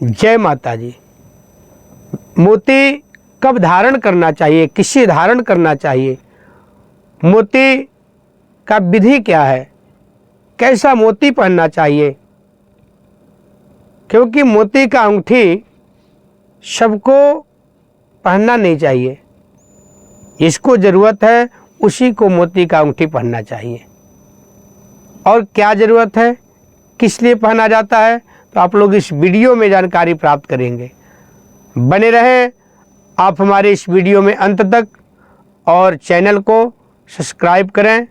जय माता जी। मोती कब धारण करना चाहिए, किससे धारण करना चाहिए, मोती का विधि क्या है, कैसा मोती पहनना चाहिए? क्योंकि मोती का अंगूठी सबको पहनना नहीं चाहिए, जिसको ज़रूरत है उसी को मोती का अंगूठी पहनना चाहिए। और क्या ज़रूरत है, किस लिए पहना जाता है, तो आप लोग इस वीडियो में जानकारी प्राप्त करेंगे। बने रहें आप हमारे इस वीडियो में अंत तक और चैनल को सब्सक्राइब करें,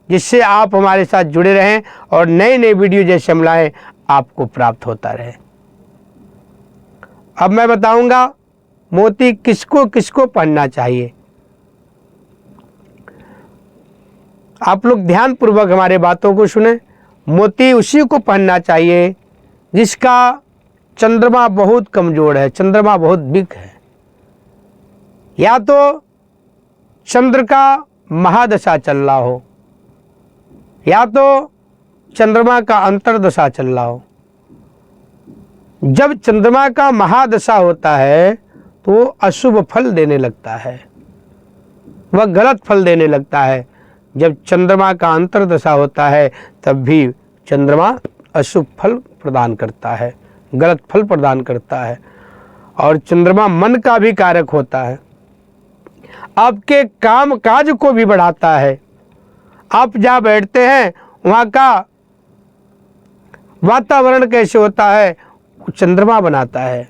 जिससे आप हमारे साथ जुड़े रहें और नए नए वीडियो जैसे हम लाएं आपको प्राप्त होता रहे। अब मैं बताऊंगा मोती किसको किसको पहनना चाहिए। आप लोग ध्यानपूर्वक हमारे बातों को सुने। मोती उसी को पहनना चाहिए जिसका चंद्रमा बहुत कमज़ोर है, चंद्रमा बहुत वीक है, या तो चंद्र का महादशा चल रहा हो, या तो चंद्रमा का अंतर्दशा चल रहा हो। जब चंद्रमा का महादशा होता है तो वो अशुभ फल देने लगता है, वह गलत फल देने लगता है। जब चंद्रमा का अंतर्दशा होता है तब भी चंद्रमा अशुभ फल प्रदान करता है, गलत फल प्रदान करता है। और चंद्रमा मन का भी कारक होता है, आपके काम काज को भी बढ़ाता है। आप जहाँ बैठते हैं वहाँ का वातावरण कैसे होता है, चंद्रमा बनाता है।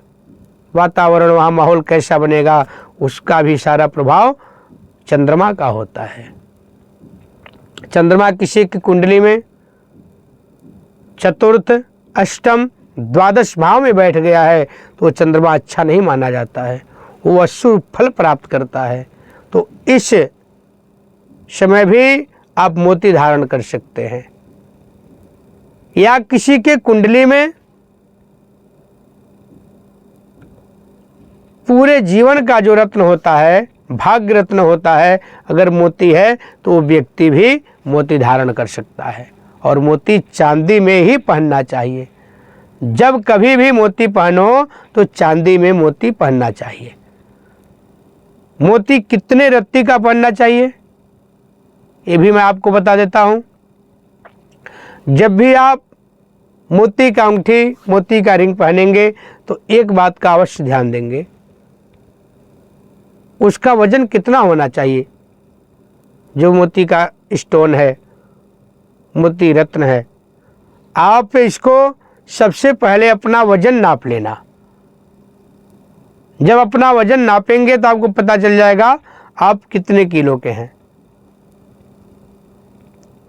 वातावरण, वहाँ माहौल कैसा बनेगा, उसका भी सारा प्रभाव चंद्रमा का होता है। चंद्रमा किसी की कुंडली में चतुर्थ, अष्टम, द्वादश भाव में बैठ गया है तो चंद्रमा अच्छा नहीं माना जाता है, वो अशुभ फल प्राप्त करता है। तो इस समय भी आप मोती धारण कर सकते हैं। या किसी के कुंडली में पूरे जीवन का जो रत्न होता है, भाग्य रत्न होता है, अगर मोती है तो वो व्यक्ति भी मोती धारण कर सकता है। और मोती चांदी में ही पहनना चाहिए। जब कभी भी मोती पहनो तो चांदी में मोती पहनना चाहिए। मोती कितने रत्ती का पहनना चाहिए ये भी मैं आपको बता देता हूं। जब भी आप मोती का अंगूठी, मोती का रिंग पहनेंगे तो एक बात का अवश्य ध्यान देंगे, उसका वजन कितना होना चाहिए। जो मोती का स्टोन है, मोती रत्न है, आप इसको सबसे पहले अपना वजन नाप लेना। जब अपना वजन नापेंगे तो आपको पता चल जाएगा आप कितने किलो के हैं।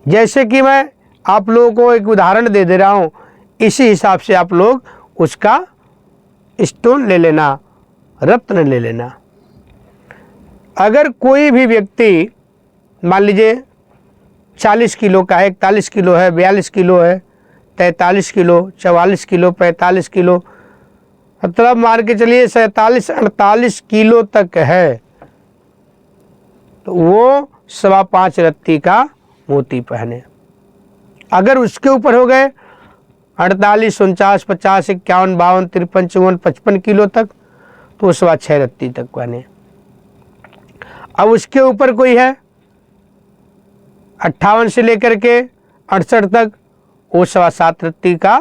जैसे कि मैं आप लोगों को एक उदाहरण दे दे रहा हूँ, इसी हिसाब से आप लोग उसका स्टोन ले लेना, रत्न ले लेना। अगर कोई भी व्यक्ति मान लीजिए 40 किलो का है, 41 किलो है, 42 किलो है, 43 किलो, 44 किलो, 45 किलो, मतलब मार के चलिए 47-48 किलो तक है, तो वो 5.25 रत्ती का मोती पहने। अगर उसके ऊपर हो गए 48, 49, 50, 51, 52, 53, 54, 55 किलो तक, तो 6.25 रत्ती तक पहने। अब उसके ऊपर कोई है 58 से लेकर के 68 तक, वो 7.25 रत्ती का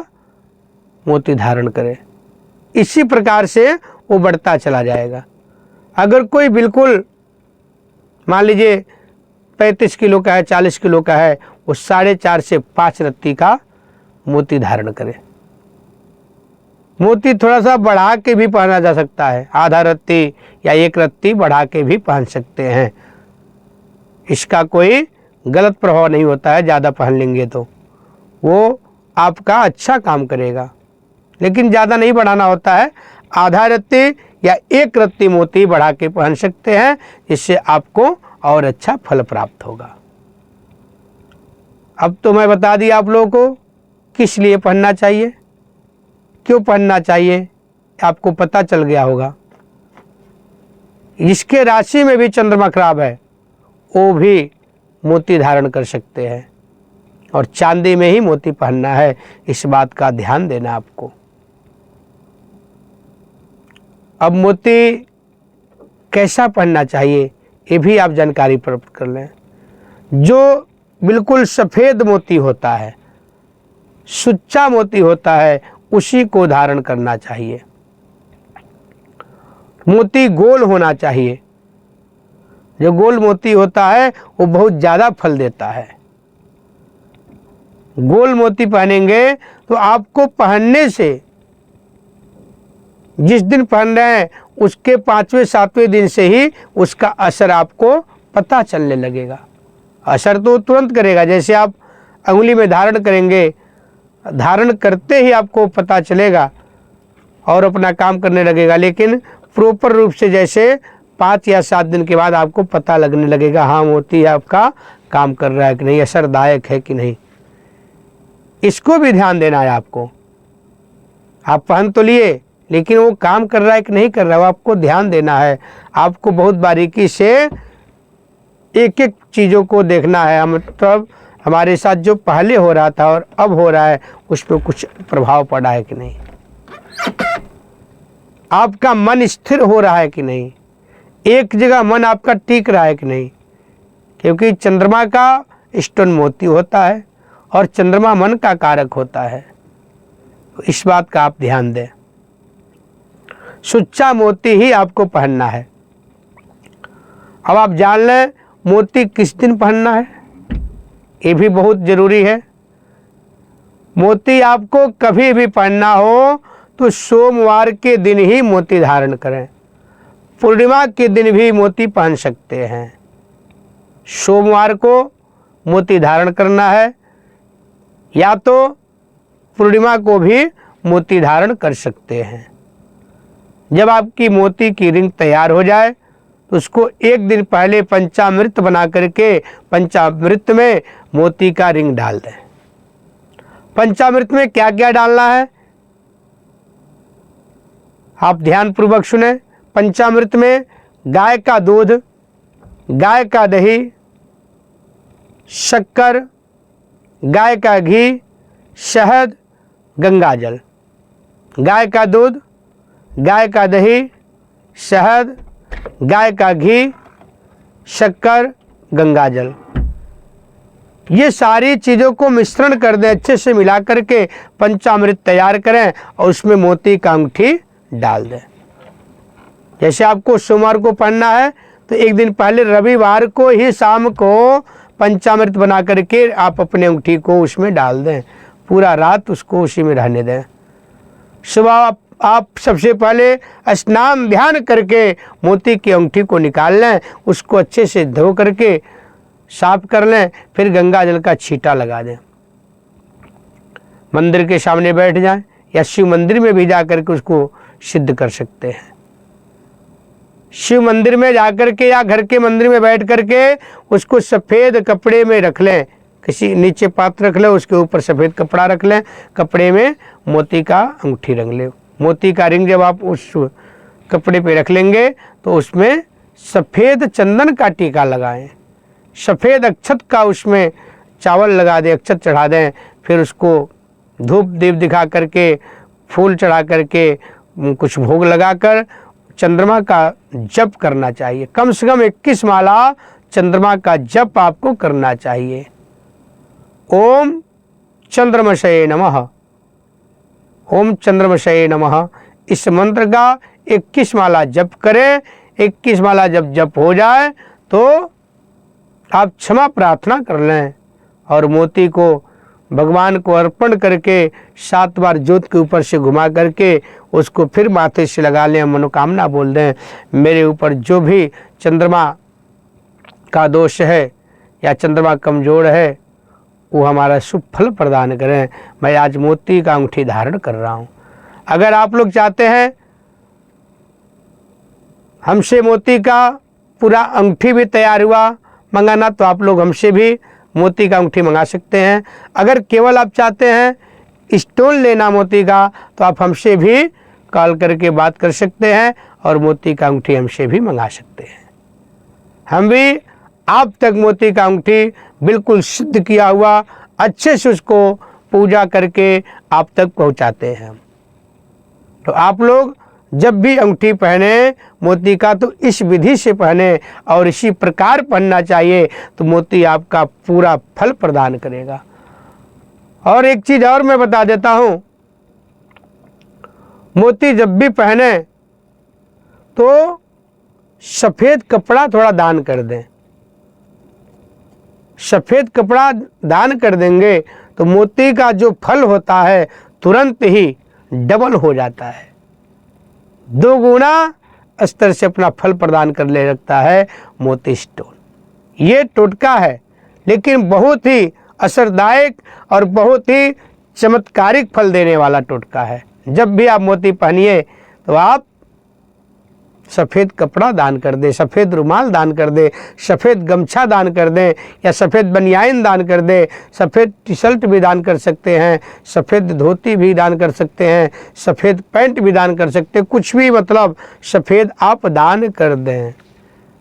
मोती धारण करे। इसी प्रकार से वो बढ़ता चला जाएगा। अगर कोई बिल्कुल मान लीजिए 35 किलो का है, 40 किलो का है, वो 4.5 से 5 रत्ती का मोती धारण करे। मोती थोड़ा सा बढ़ा के भी पहना जा सकता है, आधा रत्ती या 1 रत्ती बढ़ा के भी पहन सकते हैं। इसका कोई गलत प्रभाव नहीं होता है, ज़्यादा पहन लेंगे तो वो आपका अच्छा काम करेगा। लेकिन ज़्यादा नहीं बढ़ाना होता है, आधा रत्ती या 1 रत्ती मोती बढ़ा के पहन सकते हैं, जिससे आपको और अच्छा फल प्राप्त होगा। अब तो मैं बता दिया आप लोगों को किस लिए पहनना चाहिए, क्यों पहनना चाहिए, आपको पता चल गया होगा। जिसके राशि में भी चंद्रमा खराब है वो भी मोती धारण कर सकते हैं, और चांदी में ही मोती पहनना है, इस बात का ध्यान देना आपको। अब मोती कैसा पहनना चाहिए ये भी आप जानकारी प्राप्त कर लें। जो बिल्कुल सफ़ेद मोती होता है, सुच्चा मोती होता है, उसी को धारण करना चाहिए। मोती गोल होना चाहिए। जो गोल मोती होता है वो बहुत ज़्यादा फल देता है। गोल मोती पहनेंगे तो आपको पहनने से, जिस दिन पहन रहे हैं उसके 5वें 7वें दिन से ही उसका असर आपको पता चलने लगेगा। असर तो तुरंत करेगा, जैसे आप अंगुली में धारण करेंगे, धारण करते ही आपको पता चलेगा और अपना काम करने लगेगा। लेकिन प्रॉपर रूप से जैसे 5 या 7 दिन के बाद आपको पता लगने लगेगा, हाँ मोती आपका काम कर रहा है कि नहीं, असरदायक है कि नहीं। इसको भी ध्यान देना है आपको। आप पहन तो लिए लेकिन वो काम कर रहा है कि नहीं कर रहा है, वो आपको ध्यान देना है। आपको बहुत बारीकी से एक एक चीज़ों को देखना है। मतलब हमारे साथ जो पहले हो रहा था और अब हो रहा है उस पर कुछ प्रभाव पड़ा है कि नहीं, आपका मन स्थिर हो रहा है कि नहीं, एक जगह मन आपका टिक रहा है कि नहीं। क्योंकि चंद्रमा का स्टोन मोती होता है और चंद्रमा मन का कारक होता है, तो इस बात का आप ध्यान दें। सुच्चा मोती ही आपको पहनना है। अब आप जान लें मोती किस दिन पहनना है, ये भी बहुत ज़रूरी है। मोती आपको कभी भी पहनना हो तो सोमवार के दिन ही मोती धारण करें। पूर्णिमा के दिन भी मोती पहन सकते हैं। सोमवार को मोती धारण करना है या तो पूर्णिमा को भी मोती धारण कर सकते हैं। जब आपकी मोती की रिंग तैयार हो जाए तो उसको एक दिन पहले पंचामृत बना करके पंचामृत में मोती का रिंग डाल दें। पंचामृत में क्या क्या डालना है आप ध्यानपूर्वक सुने। पंचामृत में गाय का दूध, गाय का दही, शक्कर, गाय का घी, शहद, गंगा जल। गाय का दूध, गाय का दही, शहद, गाय का घी, शक्कर, गंगा जल, ये सारी चीज़ों को मिश्रण कर दें, अच्छे से मिला करके पंचामृत तैयार करें और उसमें मोती का अंगूठी डाल दें। जैसे आपको सोमवार को पहनना है तो एक दिन पहले रविवार को ही शाम को पंचामृत बना करके आप अपने अंगूठी को उसमें डाल दें, पूरा रात उसको उसी में रहने दें। सुबह आप सबसे पहले स्नान ध्यान करके मोती की अंगूठी को निकाल लें, उसको अच्छे से धो करके साफ कर लें, फिर गंगा जल का छींटा लगा दें। मंदिर के सामने बैठ जाएं या शिव मंदिर में भी जा करके उसको सिद्ध कर सकते हैं। शिव मंदिर में जाकर के या घर के मंदिर में बैठ करके उसको सफ़ेद कपड़े में रख लें, किसी नीचे पात्र रख लें, उसके ऊपर सफ़ेद कपड़ा रख लें, कपड़े में मोती का अंगूठी रंग लें। मोती का रिंग जब आप उस कपड़े पे रख लेंगे तो उसमें सफ़ेद चंदन का टीका लगाएं, सफ़ेद अक्षत का उसमें चावल लगा दें, अक्षत चढ़ा दें, फिर उसको धूप दीप दिखा करके फूल चढ़ा करके कुछ भोग लगाकर चंद्रमा का जप करना चाहिए। कम से कम 21 माला चंद्रमा का जप आपको करना चाहिए। ओम चंद्रमशये नमः, ओम चंद्रमशये नमः, इस मंत्र का 21 माला जप करें। 21 माला जब जप हो जाए तो आप क्षमा प्रार्थना कर लें और मोती को भगवान को अर्पण करके 7 बार जोत के ऊपर से घुमा करके उसको फिर माथे से लगा लें, मनोकामना बोल दें, मेरे ऊपर जो भी चंद्रमा का दोष है या चंद्रमा कमज़ोर है वो हमारा शुभ फल प्रदान करें। मैं आज मोती का अंगूठी धारण कर रहा हूँ। अगर आप लोग चाहते हैं हमसे मोती का पूरा अंगूठी भी तैयार हुआ मंगाना तो आप लोग हमसे भी मोती का अंगूठी मंगा सकते हैं। अगर केवल आप चाहते हैं स्टोन लेना मोती का तो आप हमसे भी कॉल करके बात कर सकते हैं और मोती का अंगूठी हमसे भी मंगा सकते हैं। हम भी आप तक मोती का अंगूठी बिल्कुल सिद्ध किया हुआ अच्छे से उसको पूजा करके आप तक पहुंचाते हैं। तो आप लोग जब भी अंगूठी पहने मोती का तो इस विधि से पहने और इसी प्रकार पहनना चाहिए, तो मोती आपका पूरा फल प्रदान करेगा। और एक चीज़ और मैं बता देता हूँ, मोती जब भी पहने तो सफ़ेद कपड़ा थोड़ा दान कर दें। सफ़ेद कपड़ा दान कर देंगे तो मोती का जो फल होता है तुरंत ही डबल हो जाता है, 2 गुना स्तर से अपना फल प्रदान कर ले रखता है मोती स्टोन। ये टोटका है, लेकिन बहुत ही असरदायक और बहुत ही चमत्कारिक फल देने वाला टोटका है। जब भी आप मोती पहनिए तो आप सफ़ेद कपड़ा दान कर दें, सफ़ेद रुमाल दान कर दें, सफ़ेद गमछा दान कर दें, या सफ़ेद बनियान दान कर दें, सफ़ेद टी शर्ट भी दान कर सकते हैं, सफ़ेद धोती भी दान कर सकते हैं, सफ़ेद पैंट भी दान कर सकते हैं, कुछ भी मतलब सफ़ेद आप दान कर दें।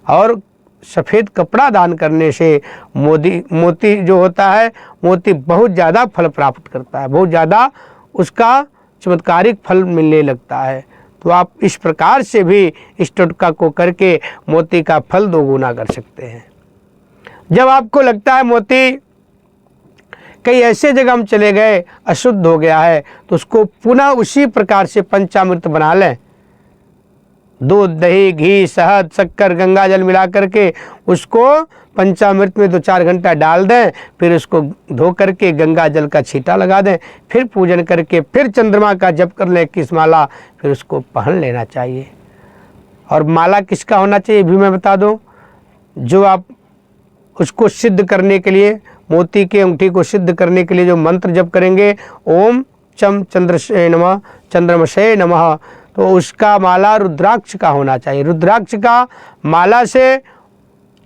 और सफ़ेद कपड़ा दान करने से मोती जो होता है, मोती बहुत ज़्यादा फल प्राप्त करता है, बहुत ज़्यादा उसका चमत्कारिक फल मिलने लगता है। तो आप इस प्रकार से भी इस टोटका को करके मोती का फल 2 गुना कर सकते हैं। जब आपको लगता है मोती कई ऐसे जगह हम चले गए अशुद्ध हो गया है, तो उसको पुनः उसी प्रकार से पंचामृत बना लें। दूध, दही, घी, शहद, शक्कर, गंगा जल मिला करके उसको पंचामृत में 2-4 घंटा डाल दें, फिर उसको धो करके गंगा जल का छींटा लगा दें, फिर पूजन करके फिर चंद्रमा का जप कर लें 21 माला, फिर उसको पहन लेना चाहिए। और माला किसका होना चाहिए भी मैं बता दूं, जो आप उसको सिद्ध करने के लिए, मोती की अंगूठी को सिद्ध करने के लिए जो मंत्र जप करेंगे, ओम चम चंद्रसे नमः चंद्रमसे नमः, तो उसका माला रुद्राक्ष का होना चाहिए। रुद्राक्ष का माला से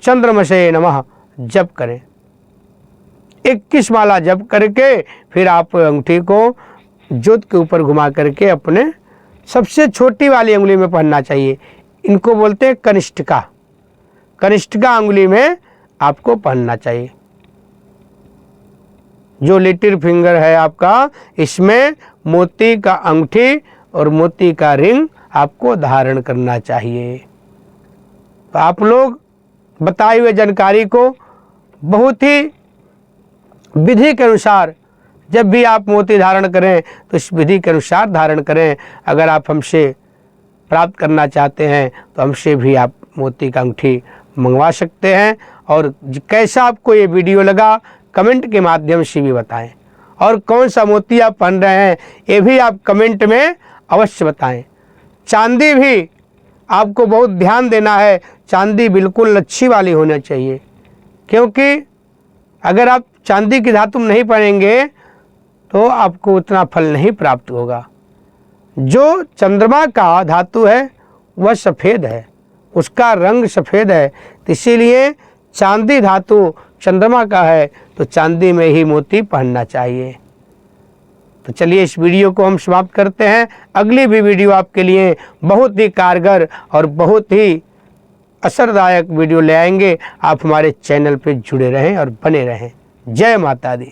चंद्रमसे नमः जप करें, 21 माला जप करके फिर आप अंगूठी को ज्योत के ऊपर घुमा करके अपने सबसे छोटी वाली उंगली में पहनना चाहिए। इनको बोलते हैं कनिष्ठिका। कनिष्ठिका उंगली में आपको पहनना चाहिए। जो लिटिल फिंगर है आपका, इसमें मोती का अंगूठी और मोती का रिंग आपको धारण करना चाहिए। तो आप लोग बताई हुए जानकारी को बहुत ही विधि के अनुसार जब भी आप मोती धारण करें तो इस विधि के अनुसार धारण करें। अगर आप हमसे प्राप्त करना चाहते हैं तो हमसे भी आप मोती का अंगूठी मंगवा सकते हैं। और कैसा आपको ये वीडियो लगा कमेंट के माध्यम से भी बताएं, और कौन सा मोती आप पहन रहे हैं ये भी आप कमेंट में अवश्य बताएं। चांदी भी आपको बहुत ध्यान देना है, चांदी बिल्कुल अच्छी वाली होना चाहिए, क्योंकि अगर आप चांदी की धातु नहीं पहनेंगे तो आपको उतना फल नहीं प्राप्त होगा। जो चंद्रमा का धातु है वह सफ़ेद है, उसका रंग सफ़ेद है, तो इसीलिए चांदी धातु चंद्रमा का है तो चांदी में ही मोती पहनना चाहिए। तो चलिए इस वीडियो को हम समाप्त करते हैं। अगली भी वीडियो आपके लिए बहुत ही कारगर और बहुत ही असरदायक वीडियो ले आएंगे। आप हमारे चैनल पर जुड़े रहें और बने रहें। जय माता दी।